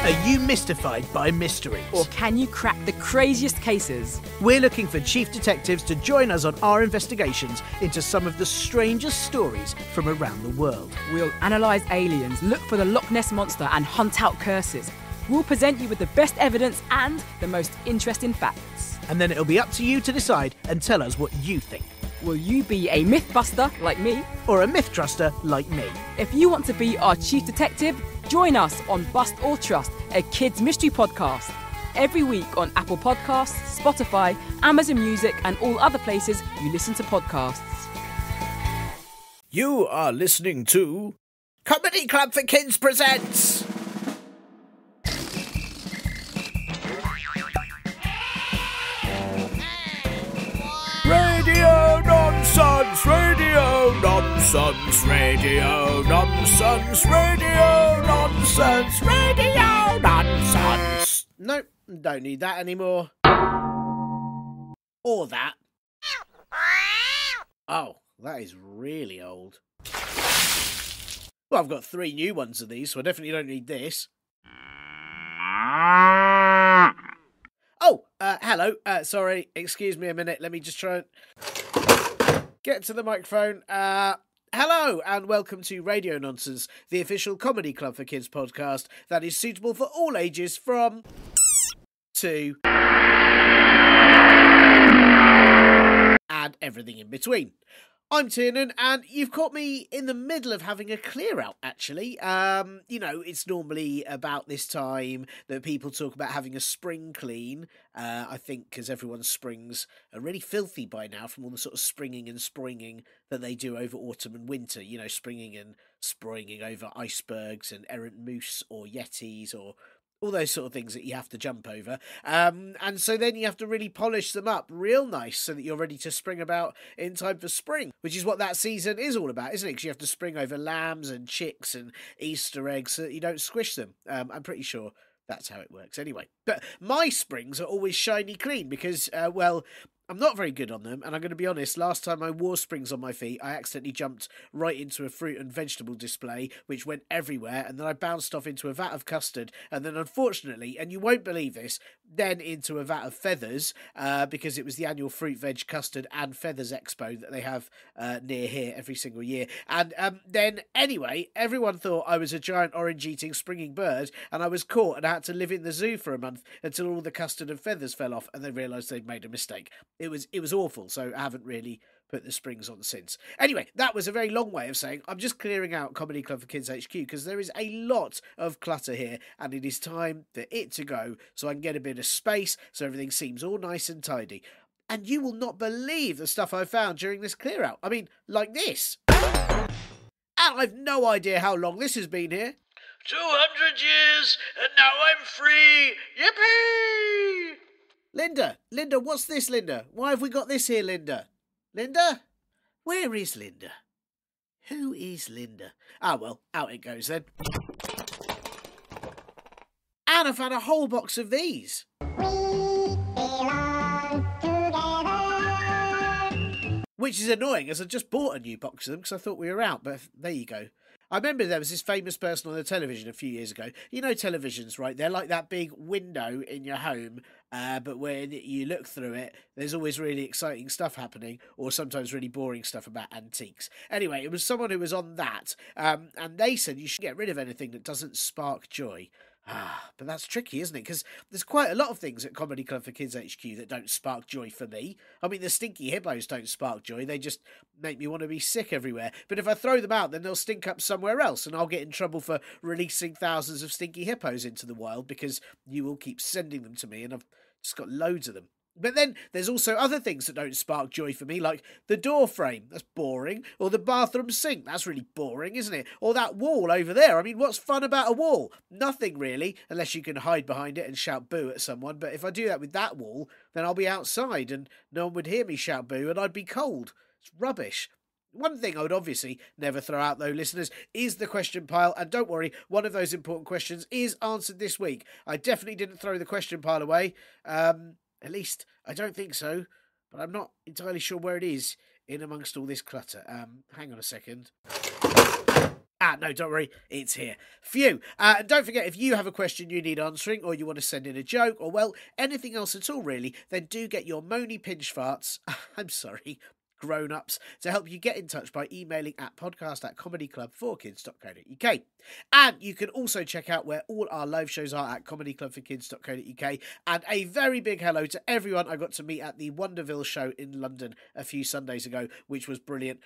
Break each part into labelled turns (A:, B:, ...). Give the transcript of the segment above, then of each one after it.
A: Are you mystified by mysteries?
B: Or can you crack the craziest cases?
A: We're looking for chief detectives to join us on our investigations into some of the strangest stories from around the world.
B: We'll analyse aliens, look for the Loch Ness Monster and hunt out curses. We'll present you with the best evidence and the most interesting facts.
A: And then it'll be up to you to decide and tell us what you think.
B: Will you be a mythbuster like me?
A: Or a myth-truster like me?
B: If you want to be our chief detective, join us on Bust or Trust, a kids' mystery podcast. Every week on Apple Podcasts, Spotify, Amazon Music and all other places you listen to podcasts.
A: You are listening to Comedy Club for Kids presents Radio Nonsense, Radio Nonsense, Radio Nonsense, Radio Nonsense, Radio Nonsense. Nope, don't need that anymore. Or that. Oh, that is really old. Well, I've got 3 new ones of these, so I definitely don't need this. Oh, hello. Sorry, excuse me a minute. Let me just try and get to the microphone. Hello, and welcome to Radio Nonsense, the official Comedy Club for Kids podcast that is suitable for all ages from to and everything in between. I'm Tiernan, and you've caught me in the middle of having a clear out, actually. You know, it's normally about this time that people talk about having a spring clean. I think because everyone's springs are really filthy by now from all the sort of springing and springing that they do over autumn and winter. You know, springing and springing over icebergs and errant moose or yetis or all those sort of things that you have to jump over. And so then you have to really polish them up real nice so that you're ready to spring about in time for spring, which is what that season is all about, isn't it? Because you have to spring over lambs and chicks and Easter eggs so that you don't squish them. I'm pretty sure that's how it works anyway. But my springs are always shiny clean because, well, I'm not very good on them, and I'm going to be honest, last time I wore springs on my feet, I accidentally jumped right into a fruit and vegetable display, which went everywhere, and then I bounced off into a vat of custard, and then unfortunately, and you won't believe this, then into a vat of feathers, because it was the annual Fruit, Veg, Custard and Feathers Expo that they have near here every single year. And then, anyway, everyone thought I was a giant orange-eating springing bird, and I was caught and I had to live in the zoo for a month until all the custard and feathers fell off, and they realised they'd made a mistake. It was awful, so I haven't really put the springs on since. Anyway, that was a very long way of saying I'm just clearing out Comedy Club for Kids HQ because there is a lot of clutter here and it is time for it to go so I can get a bit of space so everything seems all nice and tidy. And you will not believe the stuff I found during this clear out. I mean, like this. And I've no idea how long this has been here. 200 years and now I'm free. Yippee! Linda, what's this, Linda? Why have we got this here, Linda? Linda? Where is Linda? Who is Linda? Ah, well, out it goes then. And I've had a whole box of these. We belong together. Which is annoying, as I just bought a new box of them because I thought we were out, but there you go. I remember there was this famous person on the television a few years ago. You know televisions, right? They're like that big window in your home, but when you look through it, there's always really exciting stuff happening, or sometimes really boring stuff about antiques. Anyway, it was someone who was on that, and they said you should get rid of anything that doesn't spark joy. But that's tricky, isn't it? Because there's quite a lot of things at Comedy Club for Kids HQ that don't spark joy for me. I mean, the stinky hippos don't spark joy. They just make me want to be sick everywhere. But if I throw them out, then they'll stink up somewhere else, and I'll get in trouble for releasing thousands of stinky hippos into the wild because you will keep sending them to me, and I've just got loads of them. But then there's also other things that don't spark joy for me, like the door frame, that's boring, or the bathroom sink, that's really boring, isn't it? Or that wall over there, I mean, what's fun about a wall? Nothing really, unless you can hide behind it and shout boo at someone, but if I do that with that wall, then I'll be outside and no one would hear me shout boo and I'd be cold. It's rubbish. One thing I would obviously never throw out, though, listeners, is the question pile. And don't worry, one of those important questions is answered this week. I definitely didn't throw the question pile away. At least, I don't think so. But I'm not entirely sure where it is in amongst all this clutter. Hang on a second. No, don't worry, it's here. Phew. And don't forget, if you have a question you need answering, or you want to send in a joke, or, well, anything else at all, really, then do get your moany pinch farts, I'm sorry, grown-ups, to help you get in touch by emailing at podcast@comedyclubforkids.co.uk. And you can also check out where all our live shows are at comedyclubforkids.co.uk. And a very big hello to everyone I got to meet at the Wonderville show in London a few Sundays ago, which was brilliant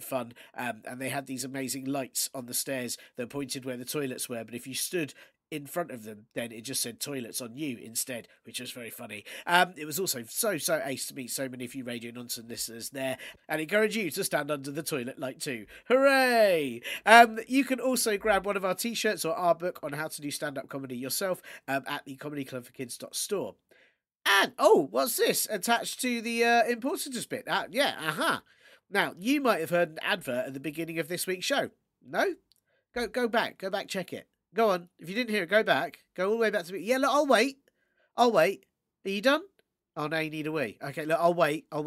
A: fun. And they had these amazing lights on the stairs that pointed where the toilets were, but if you stood in front of them, then it just said toilets on you instead, which was very funny. It was also so ace to meet so many of you Radio Nonsense listeners there, and encourage you to stand under the toilet light too. Hooray! You can also grab one of our t-shirts or our book on how to do stand-up comedy yourself at the comedyclubforkids.store. And, what's this attached to the importance bit? Now, you might have heard an advert at the beginning of this week's show. No? Go back, check it. Go on. If you didn't hear it, go back. Go all the way back to me. Yeah, look, I'll wait. Are you done? Oh, no, you need a wee. Okay, look, I'll wait. Are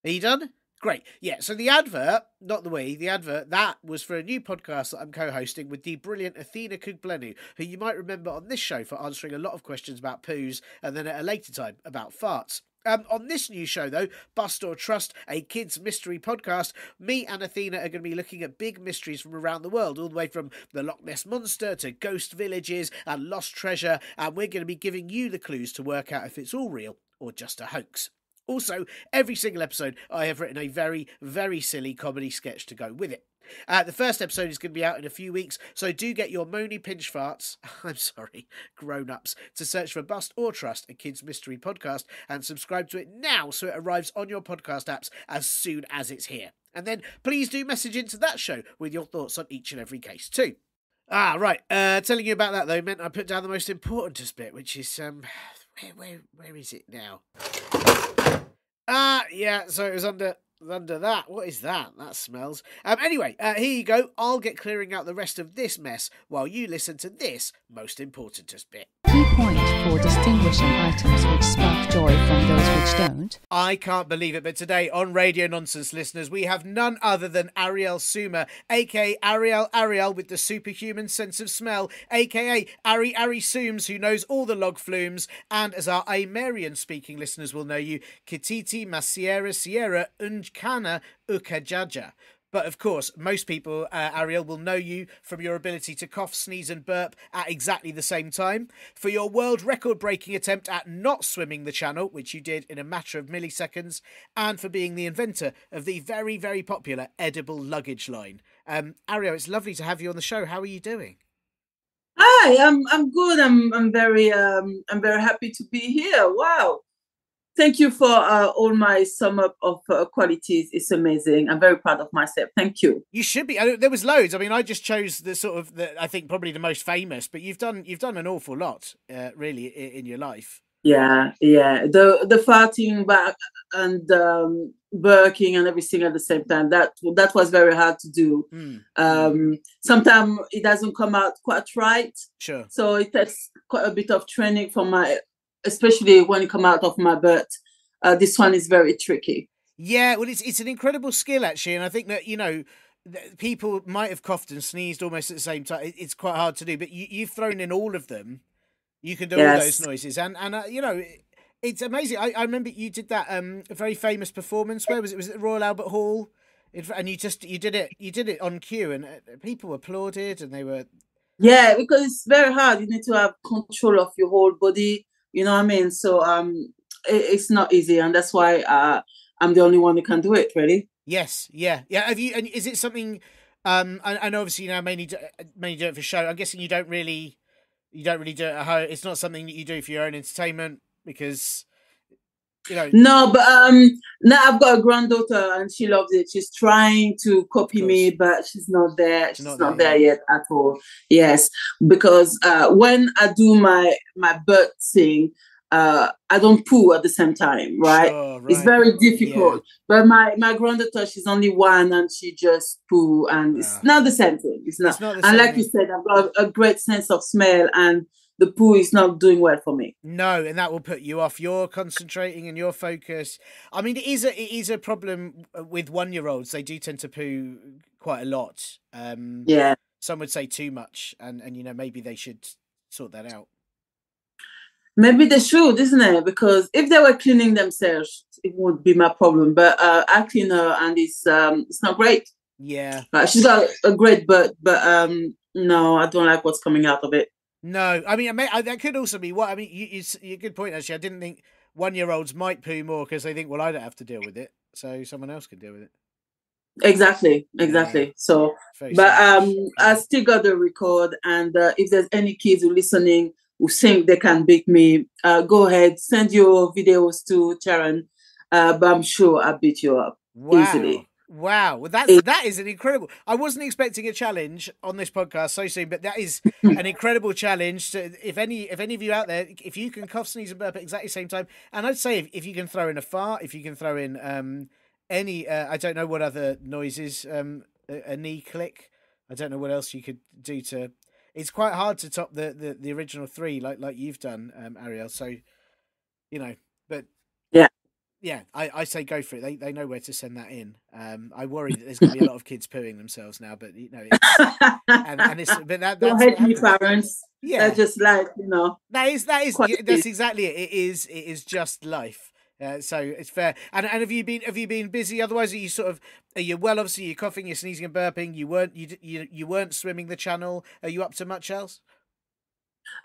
A: you done? Great. Yeah, so the advert, not the wee, the advert, that was for a new podcast that I'm co-hosting with the brilliant Athena Kugblenu, who you might remember on this show for answering a lot of questions about poos, and then at a later time about farts. On this new show, though, Bust or Trust, a kids' mystery podcast, me and Athena are going to be looking at big mysteries from around the world, all the way from the Loch Ness Monster to ghost villages and lost treasure, and we're going to be giving you the clues to work out if it's all real or just a hoax. Also, every single episode, I have written a very, very silly comedy sketch to go with it. The first episode is going to be out in a few weeks, so do get your moany pinch farts, grown-ups, to search for Bust or Trust, a kids' mystery podcast, and subscribe to it now so it arrives on your podcast apps as soon as it's here. And then please do message into that show with your thoughts on each and every case too. Right, telling you about that though meant I put down the most important bit, which is, where is it now? Yeah, so it was under that. What is that? That smells. Anyway, here you go. I'll get clearing out the rest of this mess while you listen to this most importantest bit.
C: Key point for distinguishing items which spark joy from those which don't.
A: I can't believe it, but today on Radio Nonsense, listeners, we have none other than Arielle Souma, aka Arielle with the superhuman sense of smell, aka Ari Sooms, who knows all the log flumes, and as our Aymerian-speaking listeners will know you, Kititi Masiera Sierra Unjkana Ukajaja. But of course, most people, Arielle, will know you from your ability to cough, sneeze and burp at exactly the same time, for your world record-breaking attempt at not swimming the channel, which you did in a matter of milliseconds, and for being the inventor of the very, very popular edible luggage line. Arielle, it's lovely to have you on the show. How are you doing?
D: Hi, I'm good. I'm very happy to be here. Wow. Thank you for all my sum up of qualities. It's amazing. I'm very proud of myself. Thank you.
A: You should be. There was loads. I mean, I just chose the sort of I think probably the most famous. But you've done an awful lot, really, in your life.
D: Yeah. The farting back and working and everything at the same time. That was very hard to do. Sometimes it doesn't come out quite right.
A: Sure.
D: So it takes quite a bit of training for especially when it comes out of my butt. This one is very tricky.
A: Yeah, well, it's an incredible skill, actually. And I think that, people might have coughed and sneezed almost at the same time. It's quite hard to do, but you've thrown in all of them. You can do all those noises. And it's amazing. I remember you did that very famous performance. Where was it? Was it the Royal Albert Hall? And you did it on cue, and people applauded, and they were...
D: Yeah, because it's very hard. You need to have control of your whole body. You know what I mean? So it's not easy, and that's why I'm the only one who can do it, really.
A: Yes, yeah. Have you? And is it something? I know obviously mainly do it for show. I'm guessing you don't really do it at home. It's not something that you do for your own entertainment because
D: No, but now I've got a granddaughter and she loves it. She's trying to copy me, but she's not there. She's not there yet at all. Yes, because when I do my butt thing, I don't poo at the same time, right? Sure, right. It's very difficult. Yeah. But my granddaughter, she's only one and she just poo, and it's not the same thing. It's not the same. And like you said, I've got a great sense of smell, and the poo is not doing well for me.
A: No, and that will put you off. You're concentrating and your focus. I mean, it is a problem with 1-year-olds. They do tend to poo quite a lot.
D: Yeah.
A: Some would say too much, and maybe they should sort that out.
D: Maybe they should, isn't it? Because if they were cleaning themselves, it would be my problem. But I clean her, and it's not great.
A: Yeah.
D: She's got a great butt, but no, I don't like what's coming out of it.
A: No, I mean, that could also be what I mean. You're a good point, actually. I didn't think 1-year-olds might poo more because they think, well, I don't have to deal with it, so someone else can deal with it.
D: Exactly. So, but I still got the record, and if there's any kids who are listening who think they can beat me, go ahead, send your videos to Sharon, but I'm sure I'll beat you up easily.
A: Wow, well, that is an incredible. I wasn't expecting a challenge on this podcast so soon, but that is an incredible challenge. If any of you out there, if you can cough, sneeze, and burp at exactly the same time, and I'd say if you can throw in a fart, if you can throw in any, I don't know what other noises, a knee click. I don't know what else you could do to. It's quite hard to top the original 3 like you've done, Arielle. So, but yeah. Yeah, I say go for it. They know where to send that in. I worry that there's going to be a lot of kids pooing themselves now, but
D: don't hate me, parents.
A: Yeah,
D: they're just like
A: that's exactly it. It is just life. So it's fair. And have you been busy? Otherwise, are you well? Obviously, you're coughing, you're sneezing and burping. You weren't swimming the channel. Are you up to much else?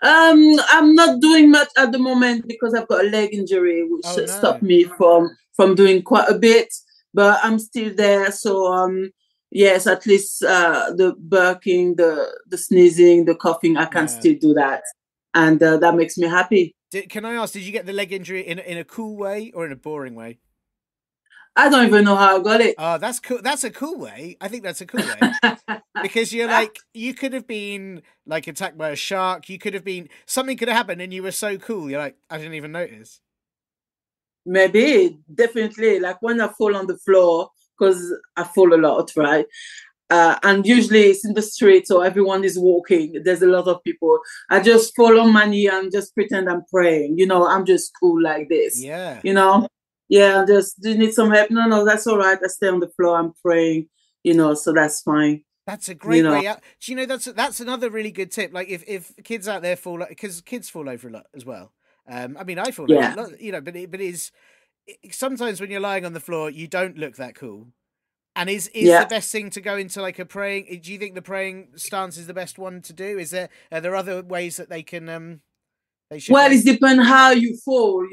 D: I'm not doing much at the moment because I've got a leg injury, which stopped me from doing quite a bit. But I'm still there. So yes, at least the burping, the sneezing, the coughing, I can still do that, and that makes me happy.
A: Can I ask? Did you get the leg injury in a cool way or in a boring way?
D: I don't even know how I got it.
A: Oh, that's cool. That's a cool way. I think that's a cool way. Because you could have been like attacked by a shark. You could have been, something could have happened and you were so cool. You're like, I didn't even notice.
D: Maybe, definitely. Like when I fall on the floor, because I fall a lot, right? And usually it's in the street, so everyone is walking. There's a lot of people. I just fall on my knee and just pretend I'm praying. I'm just cool like this.
A: Yeah.
D: Yeah, do you need some help? No, that's all right. I stay on the floor. I'm praying, so that's fine.
A: That's a great way out. Do you know that's another really good tip? Like if kids out there fall, because kids fall over a lot as well. I mean, I fall over a lot, but it is sometimes when you're lying on the floor, you don't look that cool. And is the best thing to go into like a praying? Do you think the praying stance is the best one to do? Are there other ways that they can
D: Well, it depends how you fall,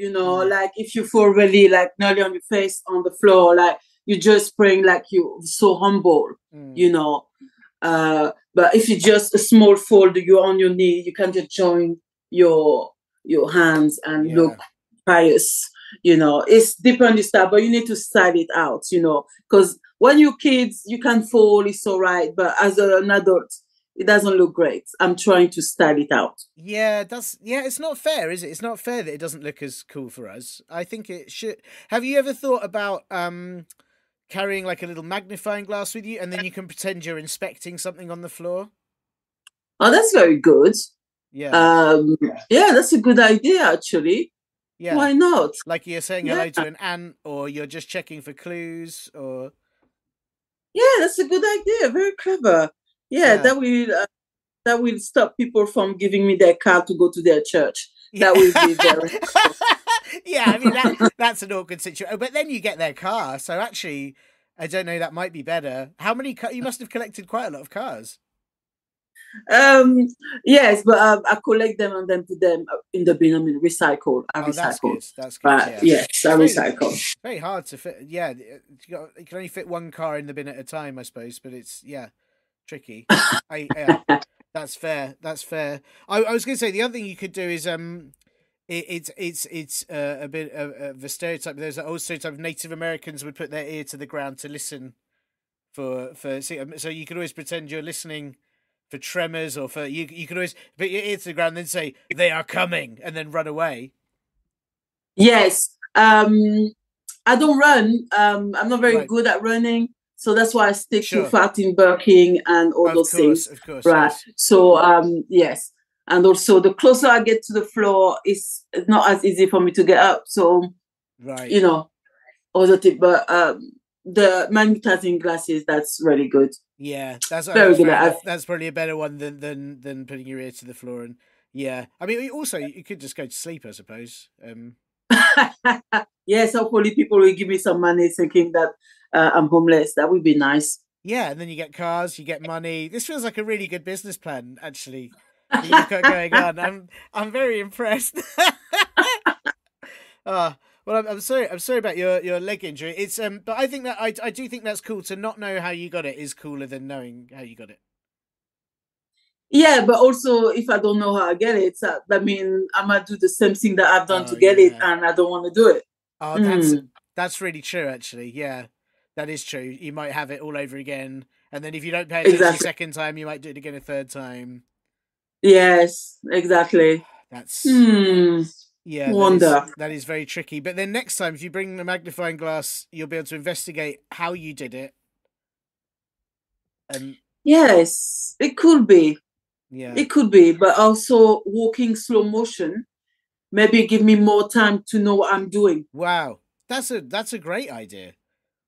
D: like if you fall really like nearly on your face on the floor, like you're just praying like you're so humble, but if you just a small fall, you're on your knee, you can just join your hands and look pious, it's different style, but you need to style it out, because when you're kids, you can fall, it's all right, but as an adult, it doesn't look great. I'm trying to style it out.
A: Yeah, it's not fair, is it? It's not fair that it doesn't look as cool for us. I think it should. Have you ever thought about carrying like a little magnifying glass with you and then you can pretend you're inspecting something on the floor?
D: Oh, that's very good.
A: Yeah.
D: Yeah, that's a good idea, actually. Yeah. Why not?
A: Like you're saying hello to an ant, or you're just checking for clues, or...
D: Yeah, that's a good idea. Very clever. Yeah, that will stop people from giving me their car to go to their church. Yeah. That will be very
A: yeah, I mean, that's an awkward situation. But then you get their car. So actually, I don't know, that might be better. How many you must have collected quite a lot of cars.
D: Yes, but I collect them and then put them in the bin. I mean, recycle. I recycle.
A: That's good.
D: Yes, I recycle.
A: Very hard to fit. Yeah, you can only fit one car in the bin at a time, I suppose. But it's tricky. That's fair. That's fair. I was going to say the other thing you could do is it's a bit of a stereotype. There's an old stereotype of Native Americans would put their ear to the ground to listen for so you could always pretend you're listening for tremors, or for you could always put your ear to the ground and then say they are coming and then run away.
D: Yes. I don't run. I'm not very good at running, so that's why I stick to farting, burping, and all those things.
A: Of course.
D: Right. So yes. And also, the closer I get to the floor, it's not as easy for me to get up. So,
A: right,
D: other tip. But the magnetizing glasses, that's really good.
A: Yeah, that's
D: very good.
A: That's probably a better one than putting your ear to the floor. And yeah, I mean, also you could just go to sleep, I suppose.
D: Yes, hopefully people will give me some money, thinking that I'm homeless. That would be nice.
A: Yeah, and then you get cars, you get money. This feels like a really good business plan, actually, that you've got going on. I'm very impressed. Well, I'm sorry about your leg injury. It's but I think that I do think that's cool. To not know how you got it is cooler than knowing how you got it.
D: Yeah, but also if I don't know how I get it, I mean, I'm gonna do the same thing that I've done to get it, and I don't want to do it.
A: Oh, that's really true, actually. Yeah, that is true. You might have it all over again, and then if you don't pay attention the second time, you might do it again a third time.
D: Yes, exactly.
A: That's
D: yeah, wonder.
A: That is very tricky. But then next time, if you bring the magnifying glass, you'll be able to investigate how you did it.
D: Yes, it could be.
A: Yeah,
D: it could be. But also walking slow motion, maybe give me more time to know what I'm doing.
A: Wow, that's a great idea.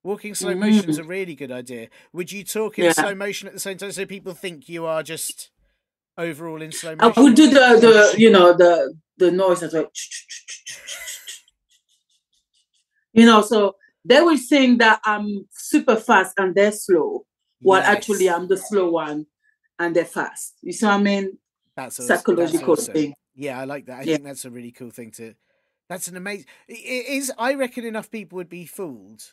A: Walking slow motion is a really good idea. Would you talk in slow motion at the same time so people think you are just overall in slow motion?
D: I would do the noise as well. So they will think that I'm super fast and they're slow, while actually I'm the slow one and they're fast. You see what I mean?
A: That's a
D: psychological thing.
A: Yeah, I like that. I think that's a really cool thing to. That's an amazing. It is. I reckon enough people would be fooled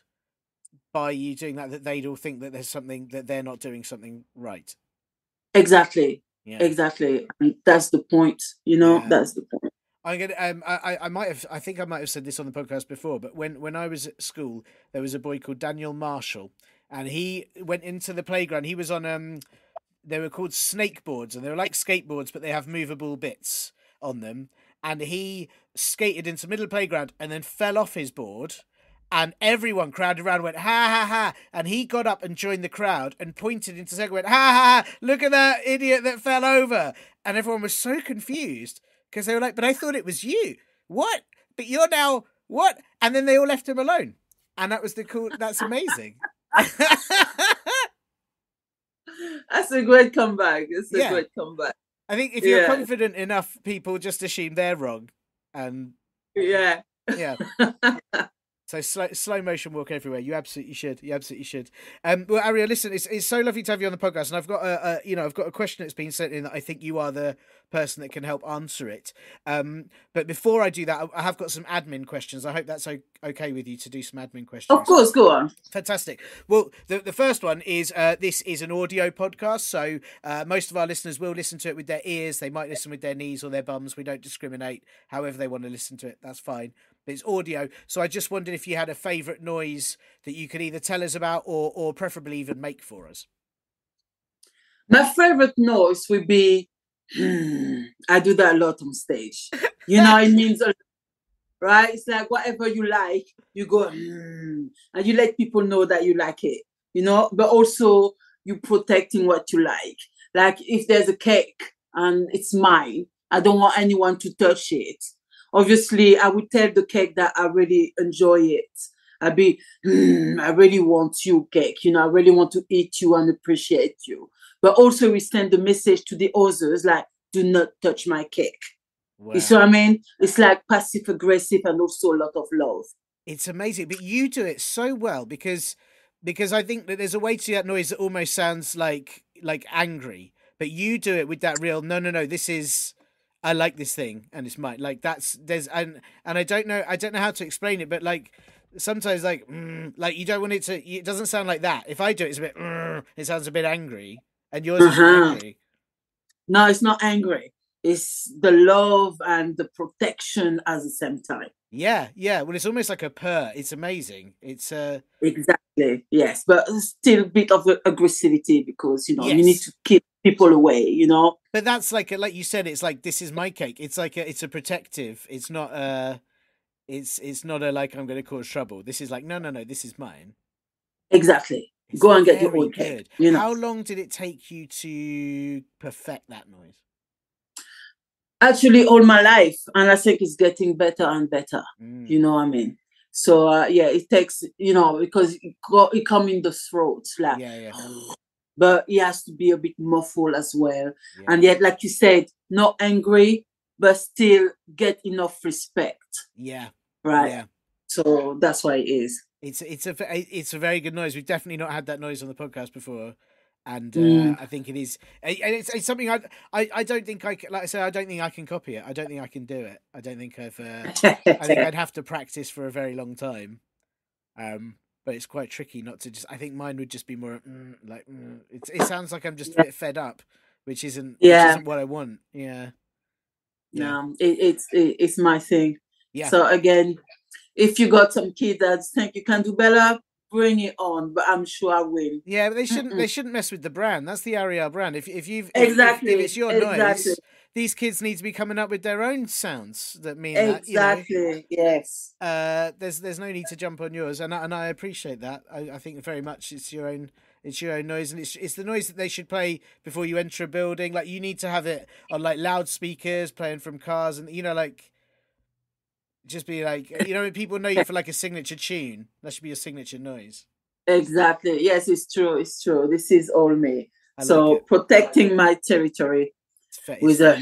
A: by you doing that they'd all think that there's something that they're not doing something right.
D: Exactly. Yeah. Exactly. And that's the point. That's the point.
A: I'm gonna. I think I might have said this on the podcast before, but when I was at school, there was a boy called Daniel Marshall, and he went into the playground. He was on they were called snake boards, and they were like skateboards, but they have movable bits on them. And he skated into the middle of the playground and then fell off his board. And everyone crowded around and went, ha, ha, ha. And he got up and joined the crowd and pointed into the second, went, ha, ha, ha, look at that idiot that fell over. And everyone was so confused because they were like, but I thought it was you. What? But you're now, what? And then they all left him alone. And that was that's amazing.
D: That's a great comeback. It's a great comeback.
A: I think if you're confident enough, people just assume they're wrong. And
D: yeah.
A: So slow motion walk everywhere. You absolutely should. Well, Arielle, listen, it's so lovely to have you on the podcast, and I've got I've got a question that's been sent in that I think you are the person that can help answer it. But before I do that, I have got some admin questions. I hope that's okay with you to do some admin questions.
D: Of course, go on.
A: Fantastic. Well, the first one is this is an audio podcast, so most of our listeners will listen to it with their ears. They might listen with their knees or their bums. We don't discriminate. However they want to listen to it, that's fine. But it's audio, so I just wondered if you had a favourite noise that you could either tell us about or preferably even make for us.
D: My favourite noise would be, I do that a lot on stage. It means a lot, right? It's like whatever you like, you go, and you let people know that you like it, but also you protecting what you like. Like if there's a cake and it's mine, I don't want anyone to touch it. Obviously, I would tell the cake that I really enjoy it. I'd be, I really want you, cake. I really want to eat you and appreciate you. But also we send the message to the others, like, do not touch my cake. Wow. You see what I mean? It's like passive aggressive and also a lot of love.
A: It's amazing. But you do it so well because I think that there's a way to that noise that almost sounds like angry. But you do it with that real, no, this is... I like this thing and it's mine. Like and I don't know how to explain it, but like sometimes like you don't want it doesn't sound like that. If I do it, it's a bit it sounds a bit angry, and yours is angry.
D: No, it's not angry. It's the love and the protection at the same time.
A: Yeah. Well, it's almost like a purr. It's amazing. It's
D: exactly, yes, but still a bit of aggressivity because you need to keep people away.
A: But that's like you said, it's like, this is my cake. It's like it's a protective. It's not it's not a like I'm going to cause trouble. This is like no, this is mine.
D: Exactly. Go and get your own cake.
A: How long did it take you to perfect that noise?
D: Actually, all my life, and I think it's getting better and better. You know what I mean? So it takes, because it comes in the throat, like. But it has to be a bit muffled as well, and yet, like you said, not angry, but still get enough respect. Right. Yeah. So that's why it is.
A: It's a very good noise. We've definitely not had that noise on the podcast before. And I think it is. It's something I don't think I can, like I say, I don't think I can copy it. I don't think I can do it. I don't think I've. I think I'd have to practice for a very long time. But it's quite tricky not to just. I think mine would just be more like. It sounds like I'm just a bit fed up, which isn't what I want. Yeah.
D: No, it's my thing. Yeah. So again, if you got some kids that think you can do better, bring it on, but I'm sure I will.
A: Yeah, but they shouldn't mess with the brand. That's the Arielle brand. If it's your noise, these kids need to be coming up with their own sounds that mean that.
D: Yes.
A: There's no need to jump on yours, and I appreciate that. I think very much it's your own noise, and it's the noise that they should play before you enter a building. Like, you need to have it on like loudspeakers, playing from cars, and like. Just be like, people know you for like a signature tune. That should be your signature noise.
D: Exactly. Yes, it's true. It's true. This is all me. So protecting my territory with a.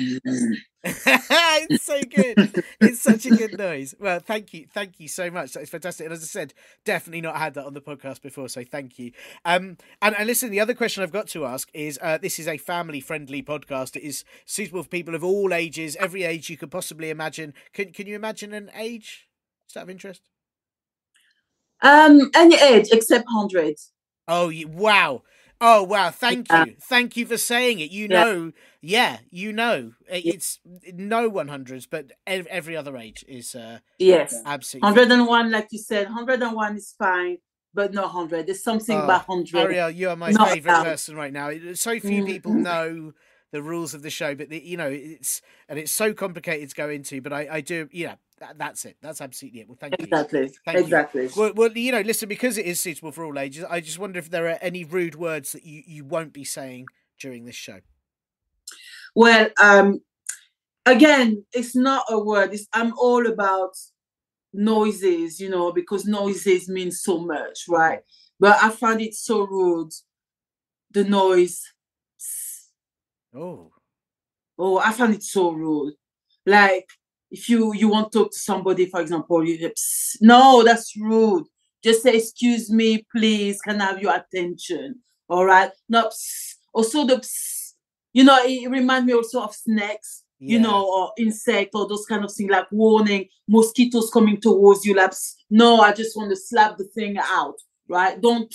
A: It's so good. It's such a good noise. Well, thank you so much. That's fantastic. And as I said, definitely not had that on the podcast before, so thank you. And listen, the other question I've got to ask is: this is a family-friendly podcast. It is suitable for people of all ages, every age you could possibly imagine. Can you imagine an age? Is that of interest?
D: Any age except 100.
A: Oh, wow. Oh, wow. Thank you. Thank you for saying it. It's no 100s, but every other age is absolutely
D: 101, like you said. 101 is fine, but not 100. There's something about 100.
A: Arielle, you are my favourite person right now. So few people know the rules of the show, but it's so complicated to go into, but I do, that's it. That's absolutely it. Well, thank you.
D: Exactly.
A: Well, listen, because it is suitable for all ages, I just wonder if there are any rude words that you won't be saying during this show.
D: Well, again, it's not a word. I'm all about noises, because noises mean so much, right? But I find it so rude, the noise.
A: Oh,
D: I find it so rude. Like, if you want to talk to somebody, for example, no, that's rude. Just say, excuse me, please, can I have your attention? All right? No, also the it reminds me also of snakes, or insect or those kind of things, like warning, mosquitoes coming towards you. Like, no, I just want to slap the thing out, right? Don't,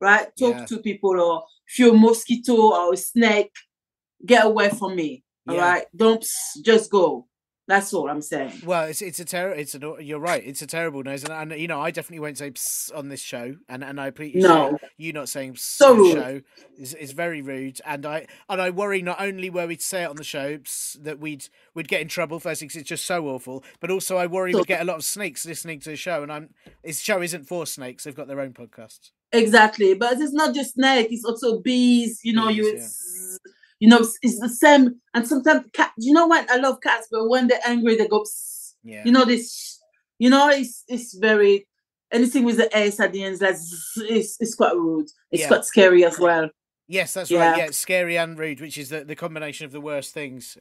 D: right? Talk to people, or if you're a mosquito or a snake, get away from me, all right? Don't, just go. That's all I'm saying.
A: Well, you're right. It's a terrible noise, and I definitely won't say psst on this show, and I appreciate you not saying psst on the show is very rude, and I worry not only were we to say it on the show that we'd get in trouble first because it's just so awful, but also I worry we'd get a lot of snakes listening to the show, and this show isn't for snakes; they've got their own podcasts.
D: Exactly, but it's not just snakes; it's also bees. It's the same. And sometimes cat. You know what? I love cats, but when they're angry, they go. Psst.
A: Yeah.
D: This. It's very. Anything with the S at the end is quite rude. It's quite scary as well.
A: Yes, that's right. Yeah, it's scary and rude, which is the combination of the worst things.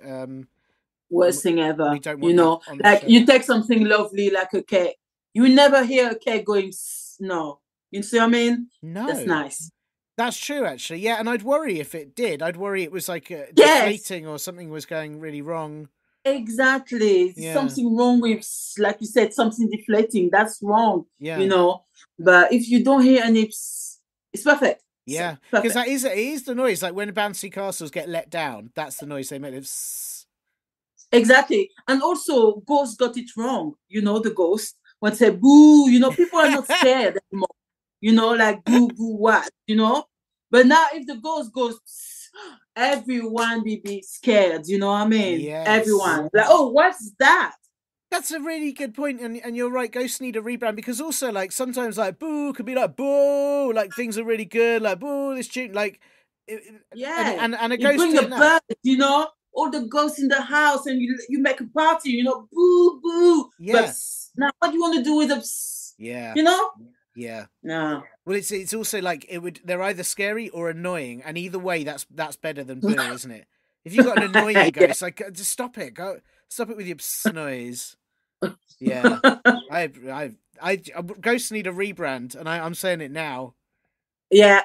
D: Worst thing ever. We don't want like you take something lovely like a cake. You will never hear a cake going. No. You see what I mean?
A: No.
D: That's nice.
A: That's true, actually. Yeah, and I'd worry if it did. I'd worry it was like deflating or something was going really wrong.
D: Exactly. Something wrong with, like you said, something deflating. That's wrong. Yeah. But if you don't hear any, it's perfect.
A: Yeah, because it is the noise. Like when bouncy castles get let down, that's the noise they make.
D: Exactly. And also, ghosts got it wrong. The ghost when say boo. People are not scared anymore. Like boo boo what. But now if the ghost goes, everyone will be scared. You know what I mean? Yes. Everyone like, oh, what's that?
A: That's a really good point, and you're right. Ghosts need a rebrand because also like sometimes like boo could be like boo, like things are really good, like boo this tune, like
D: and
A: a ghost
D: bring a bird, all the ghosts in the house, and you make a party, you know, boo boo.
A: Yeah.
D: But now, what do you want to do with them?
A: Yeah.
D: You know?
A: Yeah.
D: No.
A: Well, it's also like they're either scary or annoying, and either way, that's better than boo, isn't it? If you've got an annoying ghost, like just stop it. Stop it with your noise. Yeah. Ghosts need a rebrand, and I'm saying it now.
D: Yeah.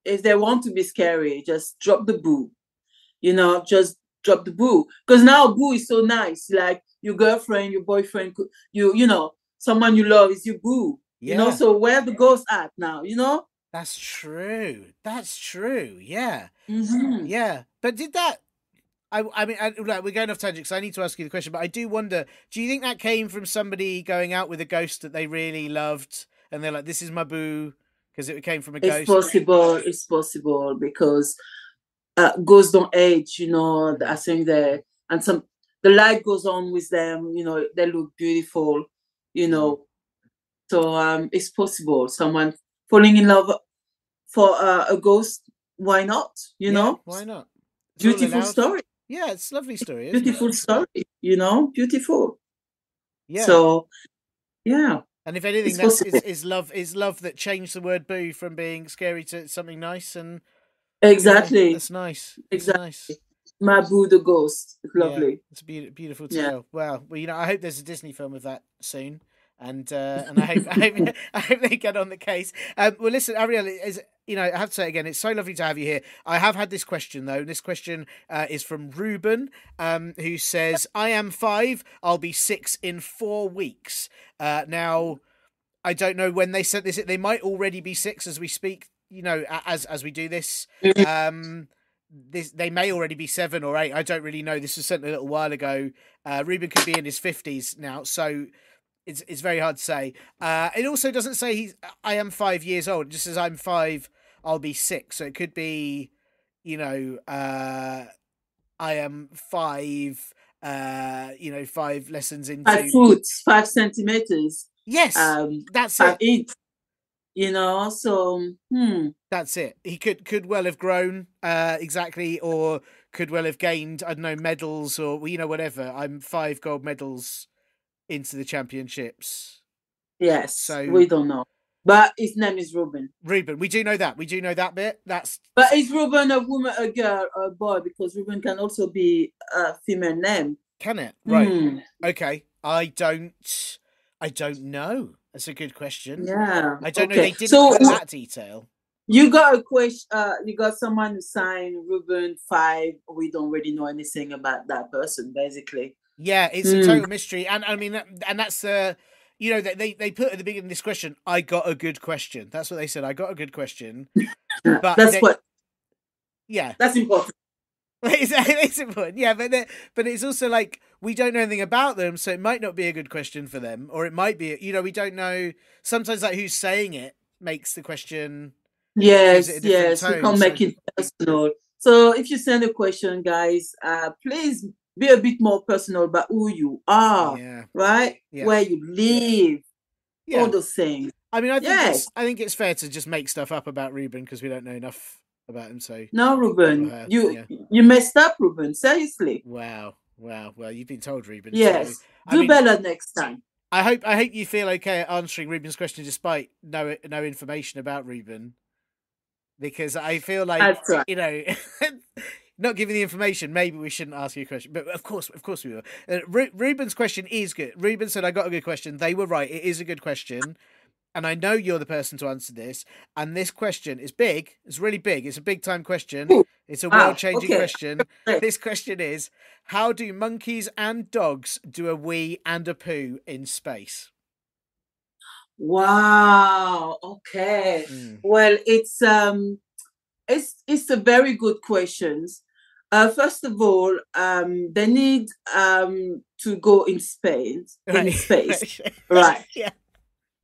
D: If they want to be scary, just drop the boo. You know, just drop the boo. Because now boo is so nice. Like your girlfriend, your boyfriend, you know, someone you love is your boo.
A: Yeah.
D: You know, so where the ghosts at now, you know?
A: That's true. Yeah.
D: Mm-hmm.
A: Yeah. But did that... I mean, we're going off tangent, so I need to ask you the question, but I do wonder, do you think that came from somebody going out with a ghost that they really loved, and they're like, this is my boo, because it came from a ghost?
D: It's possible, because ghosts don't age, you know. I think the light goes on with them, you know, they look beautiful, you know. So it's possible. Someone falling in love for a ghost, why not? You know?
A: Why not? It's
D: beautiful story.
A: Yeah, it's a lovely story, isn't
D: beautiful
A: it?
D: Story, you know, beautiful.
A: Yeah.
D: So, yeah.
A: And if anything, is love that changed the word boo from being scary to something nice, and
D: exactly.
A: Yeah, that's nice.
D: Exactly.
A: It's nice.
D: My boo the ghost. It's lovely.
A: Yeah, it's a beautiful tale. Yeah. Well, you know, I hope there's a Disney film of that soon. And I hope they get on the case. Well, listen, Arielle, I have to say again, it's so lovely to have you here. I have had this question though. This question is from Ruben, who says, "I am 5. I'll be 6 in 4 weeks." Now, I don't know when they sent this. They might already be 6 as we speak. You know, as we do this. They may already be 7 or 8. I don't really know. This was sent a little while ago. Ruben could be in his 50s now, so. It's very hard to say. It also doesn't say I am 5 years old. It just says I'm 5, I'll be 6. So it could be, you know, I am 5, 5 lessons into
D: 5 foot, 5 centimeters.
A: Yes, that's
D: 5 inch. You know, so
A: that's it. He could well have grown exactly, or could well have gained, I don't know, medals or whatever. I'm 5 gold medals into the championships.
D: Yes,
A: so
D: we don't know, but his name is Ruben.
A: Ruben, we do know that bit.
D: But is Ruben a woman, a girl, or a boy? Because Ruben can also be a female name.
A: Can it? Right. Okay. I don't know. That's a good question.
D: Yeah.
A: I don't know. They didn't put that detail.
D: You got a question. You got someone who signed Ruben 5. We don't really know anything about that person, basically.
A: Yeah, it's a total mystery, and I mean, and that's they put at the beginning of this question. I got a good question. That's what they said. I got a good question. But
D: Yeah, that's important.
A: It's important. Yeah, but it's also like we don't know anything about them, so it might not be a good question for them, or it might be. We don't know. Sometimes like who's saying it makes the question.
D: Yes. We can't make it personal. So if you send a question, guys, please. Be a bit more personal about who you are, right? Yeah. Where you live, all those things.
A: I mean, I think it's fair to just make stuff up about Ruben because we don't know enough about him. So
D: no, Ruben, you messed up, Ruben. Seriously.
A: Wow. Well, you've been told, Ruben.
D: Yes, so, do better next time.
A: I hope you feel okay at answering Ruben's question despite no information about Ruben, because I feel like not giving the information, maybe we shouldn't ask you a question. But of course we will. Ruben's question is good. Ruben said, I got a good question. They were right. It is a good question. And I know you're the person to answer this. And this question is big. It's really big. It's a big-time question. It's a world-changing question. This question is, how do monkeys and dogs do a wee and a poo in space?
D: Wow. Okay. Well, it's a very good question. First of all, they need to go in space. Right.
A: Yeah.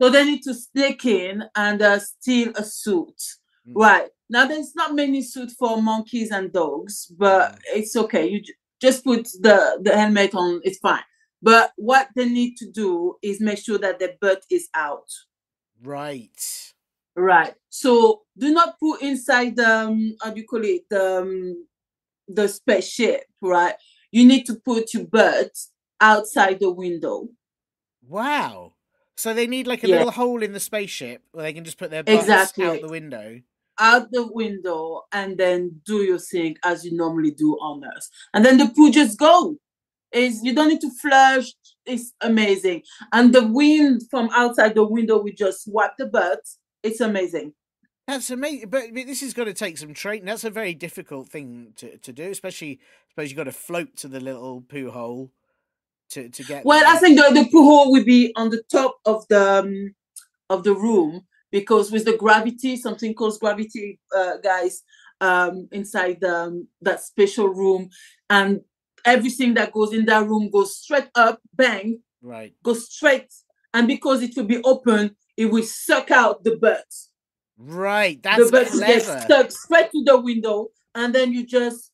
D: So they need to sneak in and steal a suit. Right. Now, there's not many suits for monkeys and dogs, but it's okay. You just put the helmet on. It's fine. But what they need to do is make sure that their butt is out.
A: Right.
D: So do not put inside how do you call it? the spaceship, right, you need to put your butt outside the window.
A: Wow. So they need like a little hole in the spaceship where they can just put their butts out the window.
D: Out the window, and then do your thing as you normally do on Earth. And then the poo just go. You don't need to flush. It's amazing. And the wind from outside the window, we just wipe the butt. It's amazing.
A: That's amazing. But this is going to take some training. That's a very difficult thing to do, especially, I suppose you've got to float to the little poo hole to get.
D: Well, there. I think the poo hole will be on the top of the room, because with the gravity, something called gravity, guys, inside that special room, and everything that goes in that room goes straight up, bang,
A: right,
D: goes straight, and because it will be open, it will suck out the butt.
A: Right, that's the butt
D: gets stuck straight to the window, and then you just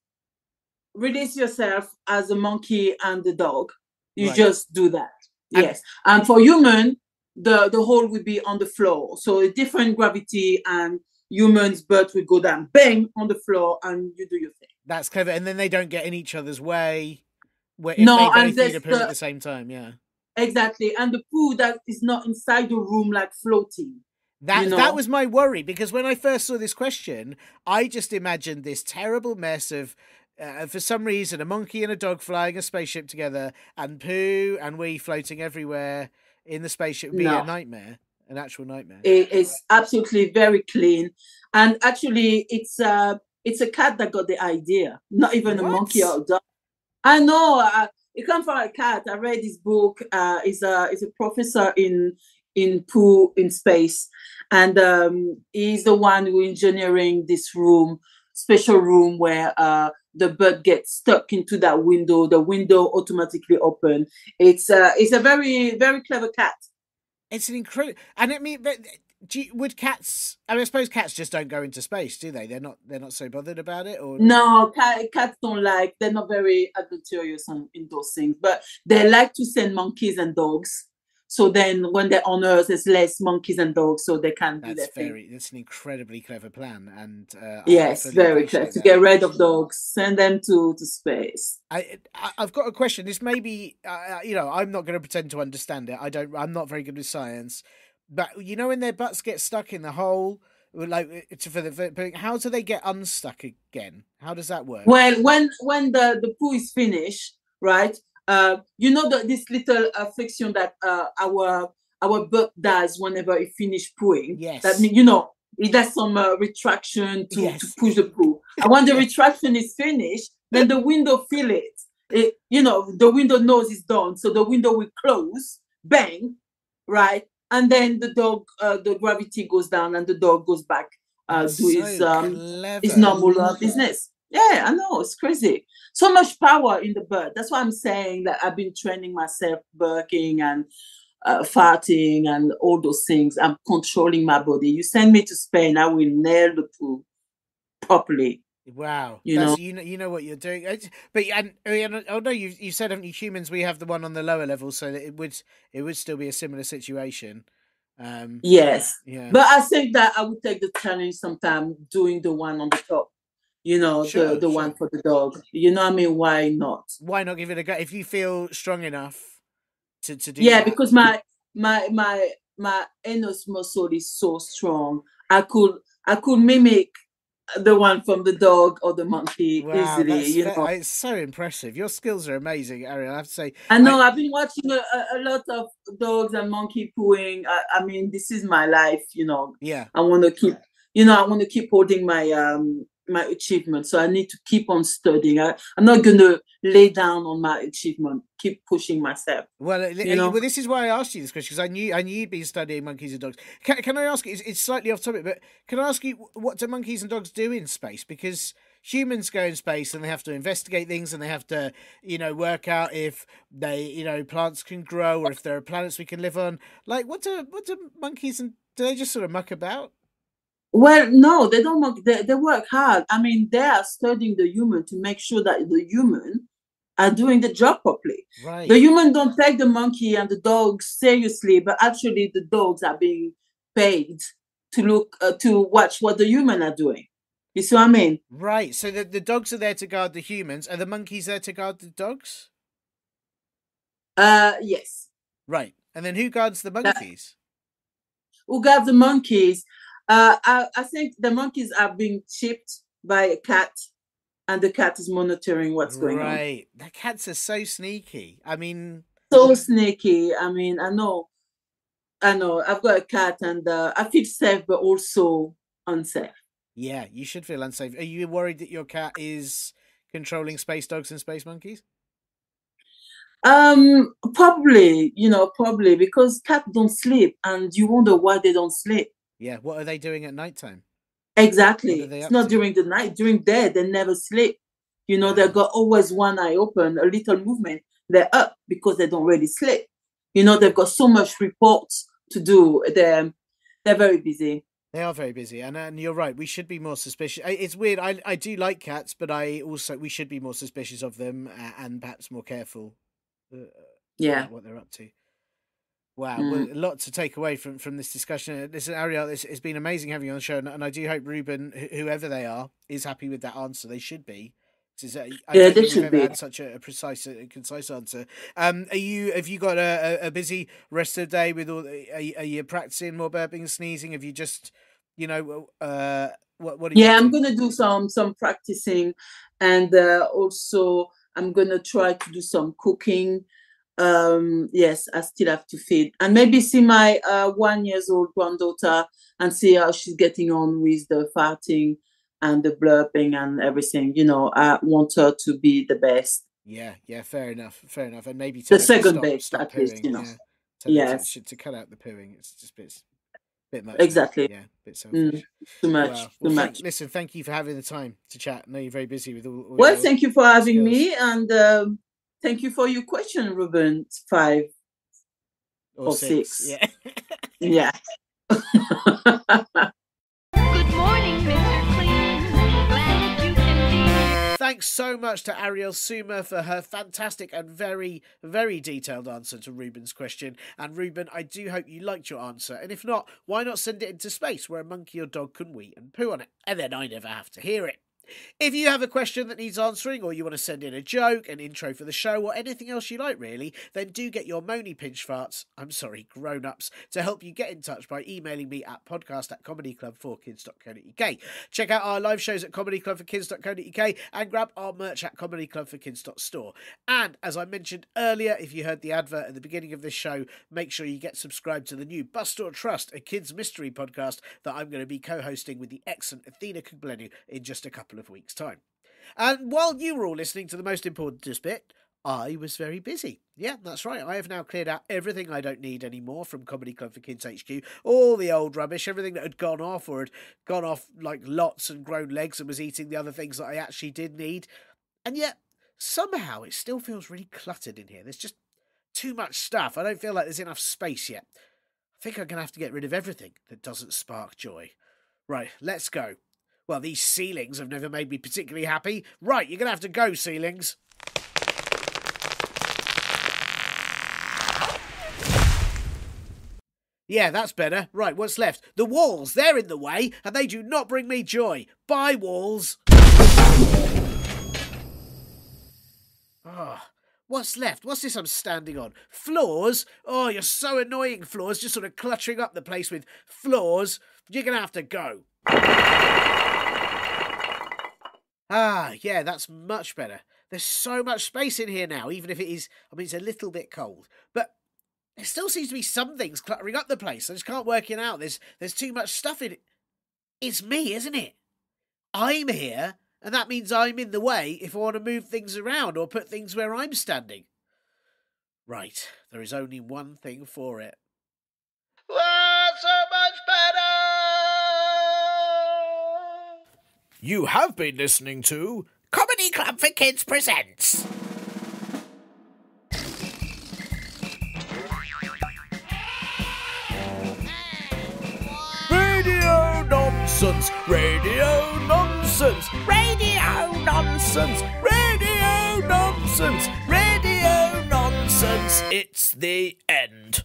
D: release yourself as a monkey and the dog. You just do that. Yes, and for human, the hole will be on the floor, so a different gravity, and human's butt will go down, bang, on the floor, and you do your thing.
A: That's clever, and then they don't get in each other's way. If they both need a poo at the same time,
D: exactly, and the poo that is not inside the room, like floating.
A: That was my worry, because when I first saw this question, I just imagined this terrible mess of. For some reason, a monkey and a dog flying a spaceship together, and poo and wee floating everywhere in the spaceship would be a nightmare, an actual nightmare.
D: It's absolutely very clean, and actually, it's a cat that got the idea, not even a monkey or a dog. I know it comes from a cat. I read his book. He's a professor in poo in space, and he's the one who engineering this special room where the bird gets stuck into that window. The window automatically open. It's a very, very clever cat.
A: It's an incredible, and I mean, but would cats? I mean, I suppose cats just don't go into space, do they? They're not so bothered about it, or
D: no? Cats don't like. They're not very adventurous in those things, but they like to send monkeys and dogs. So then, when they're on Earth, there's less monkeys and dogs, so they can do their thing.
A: That's an incredibly clever plan, and
D: yes, very clever to get rid of dogs, send them to space.
A: I've got a question. This may be, I'm not going to pretend to understand it. I'm not very good with science, but when their butts get stuck in the hole, like how do they get unstuck again? How does that work?
D: Well, when the poo is finished, right? This little friction that our butt does whenever it finishes pooing.
A: Yes.
D: That means it does some retraction to push the poo. And when the retraction is finished, then the window feel it. The window knows it's done, so the window will close, bang, right, and then the dog, the gravity goes down, and the dog goes back to his normal business. Yeah, I know, it's crazy. So much power in the bird. That's why I'm saying that I've been training myself, burping and farting and all those things. I'm controlling my body. You send me to Spain, I will nail the poo properly.
A: Wow, you know what you're doing. But although you said, haven't you, humans, we have the one on the lower level, so that it would still be a similar situation.
D: Yes, but I think that I would take the challenge sometime doing the one on the top. The one for the dog. I mean, why not?
A: Why not give it a go if you feel strong enough to do?
D: Yeah,
A: that?
D: Because my anus muscle is so strong. I could mimic the one from the dog or the monkey easily.
A: It's so impressive. Your skills are amazing, Arielle. I have to say.
D: I know. I've been watching a lot of dogs and monkey pooing. I mean, this is my life.
A: Yeah.
D: I want to keep. I want to keep holding my achievement, so I need to keep on studying. I'm not going to lay down on my achievement. Keep pushing myself.
A: Well, this is why I asked you this question, because I knew you'd been studying monkeys and dogs. Can I ask you? It's slightly off topic, but can I ask you, what do monkeys and dogs do in space? Because humans go in space and they have to investigate things, and they have to, work out if they, plants can grow, or if there are planets we can live on. Like, what do monkeys do they just sort of muck about?
D: Well, no, they don't. They work hard. I mean, they are studying the human to make sure that the human are doing the job properly.
A: Right.
D: The human don't take the monkey and the dogs seriously, but actually the dogs are being paid to watch what the human are doing. You see what I mean?
A: Right. So the dogs are there to guard the humans. Are the monkeys there to guard the dogs?
D: Yes.
A: Right. And then who guards the monkeys?
D: Who guards the monkeys? I think the monkeys are being chipped by a cat, and the cat is monitoring what's going on.
A: Right. The cats are so sneaky. I mean...
D: So sneaky. I mean, I know. I've got a cat, and I feel safe, but also unsafe.
A: Yeah, you should feel unsafe. Are you worried that your cat is controlling space dogs and space monkeys?
D: Probably because cats don't sleep, and you wonder why they don't sleep.
A: Yeah, what are they doing at nighttime?
D: Exactly. It's not during the night. During day, they never sleep. They've got always one eye open, a little movement. They're up because they don't really sleep. They've got so much reports to do. They're very busy.
A: They are very busy, and you're right. We should be more suspicious. It's weird. I do like cats, but we should be more suspicious of them and perhaps more careful. What they're up to. Wow, well, a lot to take away from this discussion. Listen, Arielle, it's been amazing having you on the show, and I do hope Ruben, whoever they are, is happy with that answer. They should be. I don't think we've ever had such a precise and concise answer. Have you got a busy rest of the day with all? Are you practicing more burping and sneezing? Have you just, what are you?
D: Yeah, I'm gonna do some practicing, and also I'm gonna try to do some cooking. Yes, I still have to feed, and maybe see my 1 year old granddaughter and see how she's getting on with the farting and the burping and everything. I want her to be the best.
A: Yeah, fair enough, and maybe
D: the second best at least.
A: Yes, to cut out the pooing. It's just bit much.
D: Exactly.
A: Yeah, bit selfish.
D: Too much. Too much.
A: Listen, thank you for having the time to chat. I know you're very busy with all
D: well, thank you for having me, and thank you for your question, Ruben. It's 5 or 6.
A: Yeah.
D: Yeah.
E: Good morning, Mr. Clean. Glad you can be here.
A: Thanks so much to Arielle Souma for her fantastic and very, very detailed answer to Ruben's question. And Ruben, I do hope you liked your answer. And if not, why not send it into space where a monkey or dog can wee and poo on it? And then I never have to hear it. If you have a question that needs answering, or you want to send in a joke, an intro for the show, or anything else you like really, then do get your moany pinch farts, grown-ups, to help you get in touch by emailing me at podcast@comedyclubforkids.co.uk. Check out our live shows at comedyclubforkids.co.uk and grab our merch at comedyclubforkids.store. And as I mentioned earlier, if you heard the advert at the beginning of this show, make sure you get subscribed to the new Bust or Trust, a kids mystery podcast that I'm going to be co-hosting with the excellent Athena Kugblenu in just a couple of weeks' time. And while you were all listening to the most important bit, I was very busy. Yeah, that's right. I have now cleared out everything I don't need anymore from Comedy Club for Kids HQ. All the old rubbish, everything that had gone off or had gone off like lots and grown legs and was eating the other things that I actually did need. And yet, somehow it still feels really cluttered in here. There's just too much stuff. I don't feel like there's enough space yet. I think I'm going to have to get rid of everything that doesn't spark joy. Right, let's go. Well, these ceilings have never made me particularly happy. Right, you're going to have to go, ceilings. Yeah, that's better. Right, what's left? The walls, they're in the way, and they do not bring me joy. Bye, walls. What's left? What's this I'm standing on? Floors? Oh, you're so annoying, floors. Just sort of cluttering up the place with floors. You're going to have to go. Yeah, that's much better. There's so much space in here now, even if it is, it's a little bit cold. But there still seems to be some things cluttering up the place. I just can't work it out. There's too much stuff in it. It's me, isn't it? I'm here, and that means I'm in the way if I want to move things around or put things where I'm standing. Right, there is only one thing for it. So much better! You have been listening to Comedy Club for Kids Presents. Radio nonsense, radio nonsense, radio nonsense, radio nonsense, radio nonsense. It's the end.